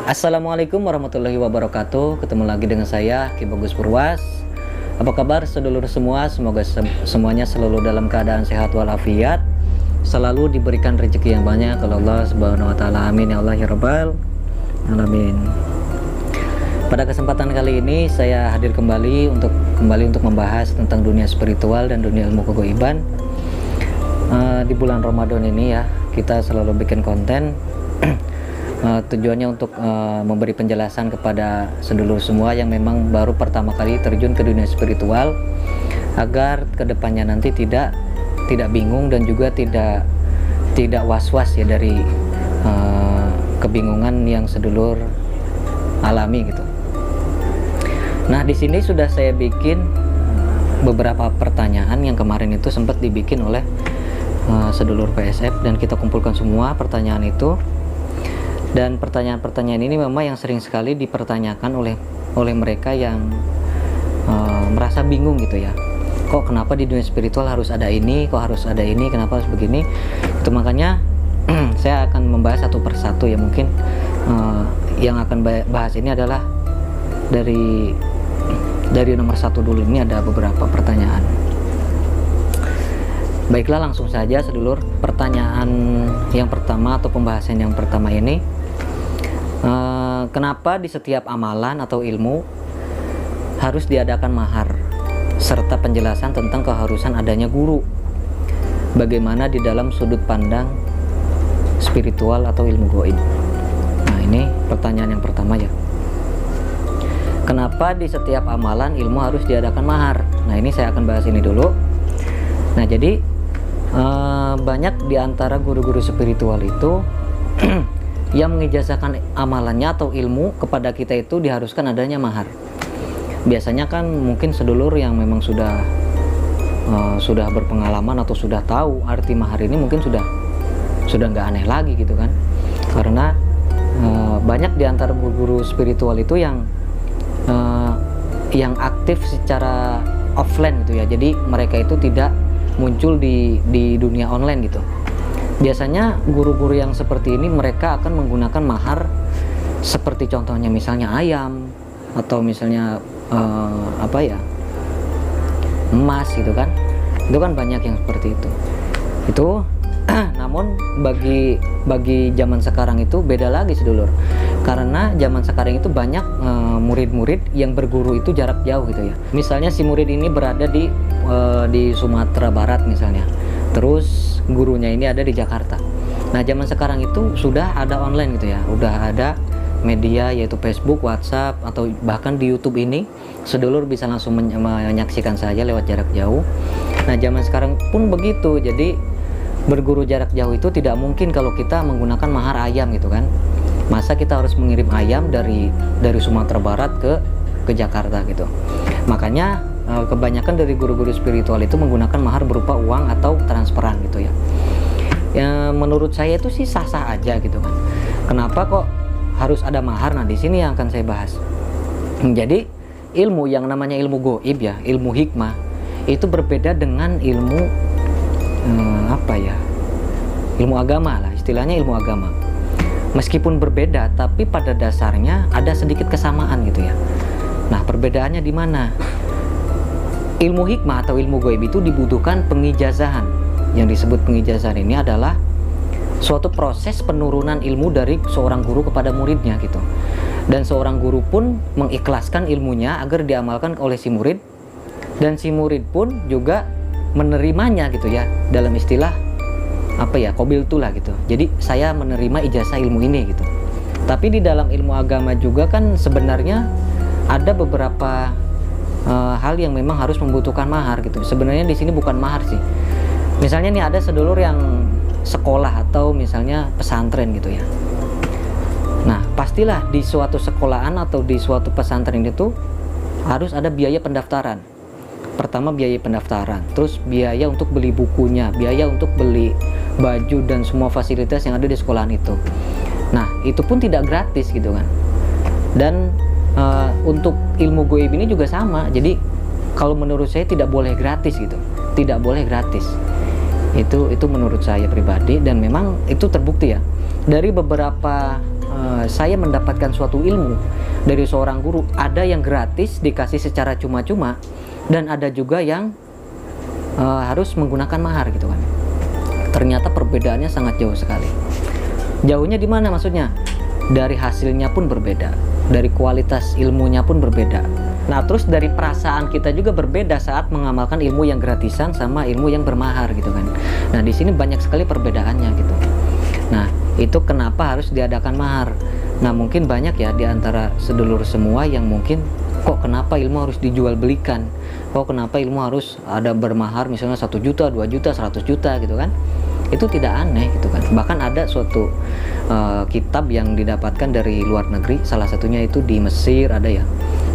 Assalamualaikum warahmatullahi wabarakatuh. Ketemu lagi dengan saya Ki Bagus Purwas. Apa kabar sedulur semua? Semoga semuanya selalu dalam keadaan sehat walafiat, selalu diberikan rezeki yang banyak oleh Allah Subhanahu wa taala. Amin ya Allah ya rabbal alamin. Pada kesempatan kali ini saya hadir kembali untuk membahas tentang dunia spiritual dan dunia ilmu kegoiban. Di bulan Ramadan ini ya, kita selalu bikin konten tujuannya untuk memberi penjelasan kepada sedulur semua yang memang baru pertama kali terjun ke dunia spiritual, agar kedepannya nanti tidak bingung dan juga tidak was-was ya dari kebingungan yang sedulur alami gitu. Nah, di sini sudah saya bikin beberapa pertanyaan yang kemarin itu sempat dibikin oleh sedulur PSF, dan kita kumpulkan semua pertanyaan itu. Dan pertanyaan-pertanyaan ini memang yang sering sekali dipertanyakan oleh mereka yang merasa bingung gitu ya. Kok kenapa di dunia spiritual harus ada ini, kok harus ada ini, kenapa harus begini? Itu makanya saya akan membahas satu persatu ya. Mungkin yang akan bahas ini adalah dari nomor satu dulu. Ini ada beberapa pertanyaan. Baiklah, langsung saja sedulur. Pertanyaan yang pertama atau pembahasan yang pertama ini, kenapa di setiap amalan atau ilmu harus diadakan mahar serta penjelasan tentang keharusan adanya guru? Bagaimana di dalam sudut pandang spiritual atau ilmu gaib? Nah, ini pertanyaan yang pertama ya. Kenapa di setiap amalan ilmu harus diadakan mahar? Nah, ini saya akan bahas ini dulu. Nah, jadi banyak di antara guru-guru spiritual itu yang mengijazahkan amalannya atau ilmu kepada kita itu diharuskan adanya mahar. Biasanya kan mungkin sedulur yang memang sudah berpengalaman atau sudah tahu arti mahar ini, mungkin sudah nggak aneh lagi gitu kan, karena banyak di antara guru-guru spiritual itu yang aktif secara offline gitu ya. Jadi mereka itu tidak muncul di dunia online gitu. Biasanya guru-guru yang seperti ini mereka akan menggunakan mahar seperti contohnya misalnya ayam, atau misalnya emas gitu kan. Itu kan banyak yang seperti itu. Namun bagi zaman sekarang itu beda lagi sedulur, karena zaman sekarang itu banyak murid-murid yang berguru itu jarak jauh gitu ya. Misalnya si murid ini berada di Sumatera Barat misalnya, terus gurunya ini ada di Jakarta. Nah, zaman sekarang itu sudah ada online gitu ya, udah ada media yaitu Facebook, WhatsApp, atau bahkan di YouTube ini sedulur bisa langsung menyaksikan saja lewat jarak jauh. Nah, zaman sekarang pun begitu. Jadi berguru jarak jauh itu tidak mungkin kalau kita menggunakan mahar ayam gitu kan. Masa kita harus mengirim ayam dari Sumatera Barat ke Jakarta gitu. Makanya kebanyakan dari guru-guru spiritual itu menggunakan mahar berupa uang atau transferan gitu ya. Menurut saya itu sih sah-sah aja gitu kan. Kenapa kok harus ada mahar? Nah, di sini yang akan saya bahas. Jadi ilmu yang namanya ilmu gaib ya, ilmu hikmah, itu berbeda dengan ilmu ilmu agama lah, istilahnya ilmu agama. Meskipun berbeda, tapi pada dasarnya ada sedikit kesamaan gitu ya. Nah, perbedaannya di mana? Ilmu hikmah atau ilmu gaib itu dibutuhkan pengijazahan. Yang disebut pengijazahan ini adalah suatu proses penurunan ilmu dari seorang guru kepada muridnya gitu. Dan seorang guru pun mengikhlaskan ilmunya agar diamalkan oleh si murid, dan si murid pun juga menerimanya gitu ya, dalam istilah qabiltu lah gitu. Jadi saya menerima ijazah ilmu ini gitu. Tapi di dalam ilmu agama juga kan sebenarnya ada beberapa hal yang memang harus membutuhkan mahar gitu. Sebenarnya di sini bukan mahar sih. Misalnya nih ada sedulur yang sekolah atau misalnya pesantren gitu ya. Nah, pastilah di suatu sekolahan atau di suatu pesantren itu harus ada biaya pendaftaran. Pertama biaya pendaftaran, terus biaya untuk beli bukunya, biaya untuk beli baju dan semua fasilitas yang ada di sekolahan itu. Nah, itu pun tidak gratis gitu kan. Dan untuk ilmu gaib ini juga sama. Jadi kalau menurut saya tidak boleh gratis gitu, tidak boleh gratis. Itu menurut saya pribadi, dan memang itu terbukti ya dari beberapa saya mendapatkan suatu ilmu dari seorang guru, ada yang gratis dikasih secara cuma-cuma, dan ada juga yang harus menggunakan mahar gitu kan. Ternyata perbedaannya sangat jauh sekali. Jauhnya di mana maksudnya? Dari hasilnya pun berbeda, dari kualitas ilmunya pun berbeda. Nah, terus dari perasaan kita juga berbeda saat mengamalkan ilmu yang gratisan sama ilmu yang bermahar gitu kan. Nah, di sini banyak sekali perbedaannya gitu. Nah, itu kenapa harus diadakan mahar. Nah, mungkin banyak ya di antara sedulur semua yang mungkin, kok kenapa ilmu harus dijual belikan? Kok kenapa ilmu harus ada bermahar misalnya 1 juta, 2 juta, 100 juta gitu kan? Itu tidak aneh gitu kan. Bahkan ada suatu kitab yang didapatkan dari luar negeri, salah satunya itu di Mesir ada ya.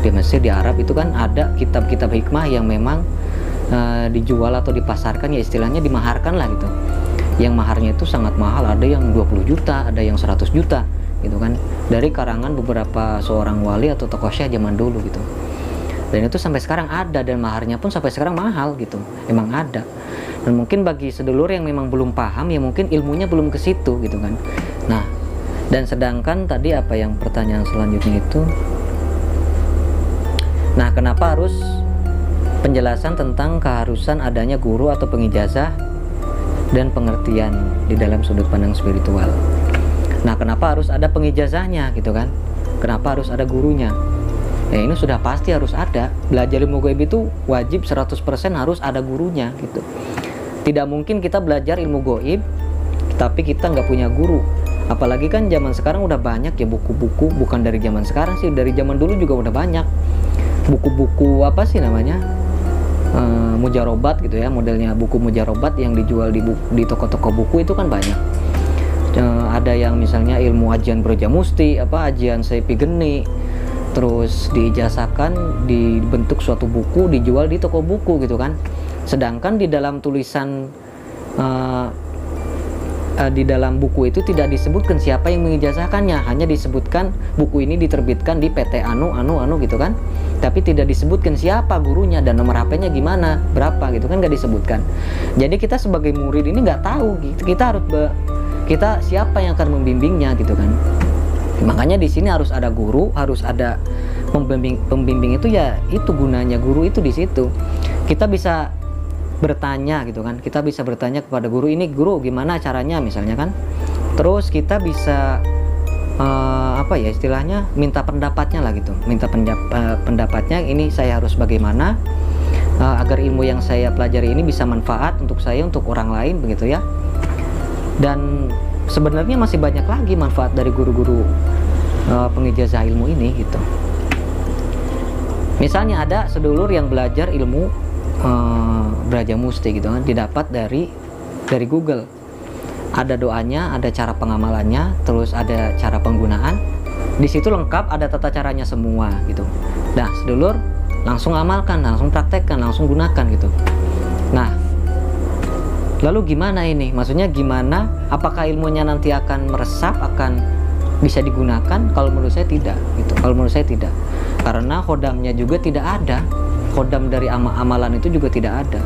Di Mesir, di Arab itu kan ada kitab-kitab hikmah yang memang dijual atau dipasarkan, ya istilahnya dimaharkan lah gitu. Yang maharnya itu sangat mahal, ada yang 20 juta, ada yang 100 juta gitu kan, dari karangan beberapa seorang wali atau tokoh syekh zaman dulu gitu. Dan itu sampai sekarang ada, dan maharnya pun sampai sekarang mahal gitu, emang ada. Dan mungkin bagi sedulur yang memang belum paham, ya mungkin ilmunya belum ke situ gitu kan. Nah, dan sedangkan tadi apa yang pertanyaan selanjutnya itu, nah kenapa harus penjelasan tentang keharusan adanya guru atau pengijazah dan pengertian di dalam sudut pandang spiritual. Nah, kenapa harus ada pengijazahnya gitu kan? Kenapa harus ada gurunya? Ya ini sudah pasti harus ada. Belajar ilmu gaib itu wajib 100% harus ada gurunya gitu. Tidak mungkin kita belajar ilmu gaib tapi kita nggak punya guru. Apalagi kan zaman sekarang udah banyak ya buku-buku, bukan dari zaman sekarang sih, dari zaman dulu juga udah banyak buku-buku apa sih namanya, mujarobat gitu ya, modelnya buku mujarobat yang dijual di toko-toko buku itu kan banyak. Ada yang misalnya ilmu ajian Brajamusti, apa ajian Seipi Geni, terus diijazahkan dibentuk suatu buku dijual di toko buku gitu kan. Sedangkan di dalam tulisan di dalam buku itu tidak disebutkan siapa yang mengijazahkannya, hanya disebutkan buku ini diterbitkan di PT anu gitu kan, tapi tidak disebutkan siapa gurunya dan nomor HP-nya gimana, berapa gitu kan, nggak disebutkan. Jadi kita sebagai murid ini nggak tahu kita siapa yang akan membimbingnya gitu kan. Makanya di sini harus ada guru, harus ada pembimbing itu, ya itu gunanya guru itu di situ. Kita bisa bertanya gitu kan, kita bisa bertanya kepada guru, ini guru gimana caranya misalnya kan. Terus kita bisa apa ya istilahnya, minta pendapatnya lah gitu, minta pendapatnya, ini saya harus bagaimana agar ilmu yang saya pelajari ini bisa manfaat untuk saya, untuk orang lain begitu ya. Dan sebenarnya masih banyak lagi manfaat dari guru-guru pengijazah ilmu ini gitu. Misalnya ada sedulur yang belajar ilmu Brajamusti gitu kan, didapat dari Google. Ada doanya, ada cara pengamalannya, terus ada cara penggunaan. Di situ lengkap, ada tata caranya semua gitu. Nah, sedulur langsung amalkan, langsung praktekkan, langsung gunakan gitu. Nah, lalu gimana ini? Maksudnya gimana? Apakah ilmunya nanti akan meresap, akan bisa digunakan? Kalau menurut saya tidak gitu. Kalau menurut saya tidak. Karena khodamnya juga tidak ada. Khodam dari amalan itu juga tidak ada.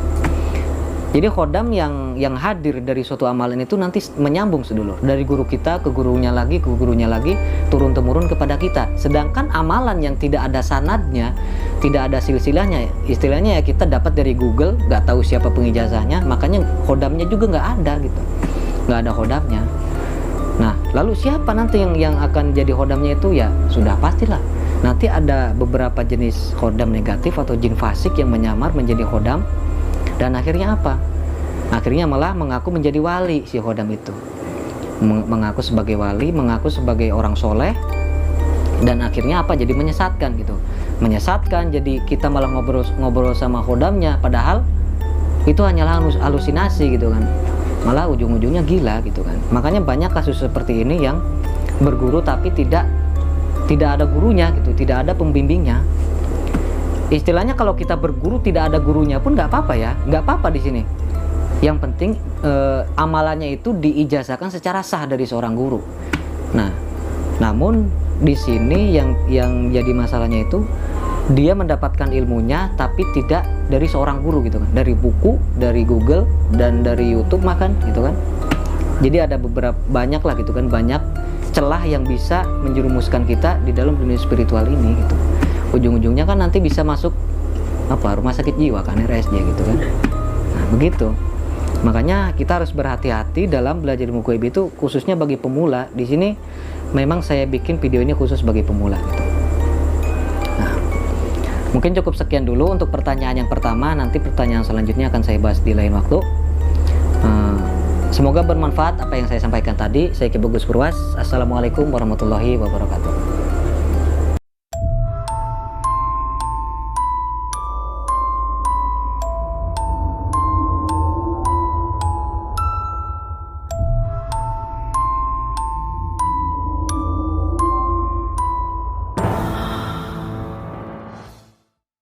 Jadi khodam yang hadir dari suatu amalan itu nanti menyambung sedulur, dari guru kita ke gurunya lagi, ke gurunya lagi, turun temurun kepada kita. Sedangkan amalan yang tidak ada sanadnya, tidak ada silsilahnya, istilahnya ya kita dapat dari Google, nggak tahu siapa pengijazahnya, makanya khodamnya juga nggak ada gitu, nggak ada khodamnya. Nah, lalu siapa nanti yang akan jadi khodamnya itu? Ya sudah pastilah nanti ada beberapa jenis khodam negatif atau jin fasik yang menyamar menjadi khodam, dan akhirnya apa? Akhirnya malah mengaku menjadi wali si khodam itu, mengaku sebagai wali, mengaku sebagai orang soleh, dan akhirnya apa? Jadi menyesatkan gitu, menyesatkan. Jadi kita malah ngobrol sama khodamnya, padahal itu hanyalah halusinasi gitu kan, malah ujung-ujungnya gila gitu kan. Makanya banyak kasus seperti ini yang berguru tapi tidak ada gurunya gitu, tidak ada pembimbingnya. Istilahnya kalau kita berguru tidak ada gurunya pun nggak apa-apa ya, nggak apa-apa di sini. Yang penting amalannya itu diijazahkan secara sah dari seorang guru. Nah, namun di sini yang jadi masalahnya itu dia mendapatkan ilmunya tapi tidak dari seorang guru gitu kan, dari buku, dari Google dan dari YouTube makan gitu kan. Jadi ada banyak lah gitu kan, banyak celah yang bisa menjerumuskan kita di dalam dunia spiritual ini gitu. Ujung-ujungnya kan nanti bisa masuk rumah sakit jiwa kan, RSJ gitu kan. Nah begitu, makanya kita harus berhati-hati dalam belajar ilmu gaib itu, khususnya bagi pemula. Di sini memang saya bikin video ini khusus bagi pemula gitu. Nah mungkin cukup sekian dulu untuk pertanyaan yang pertama. Nanti pertanyaan selanjutnya akan saya bahas di lain waktu. Semoga bermanfaat apa yang saya sampaikan tadi. Saya Ki Bagus Purwas. Assalamualaikum warahmatullahi wabarakatuh.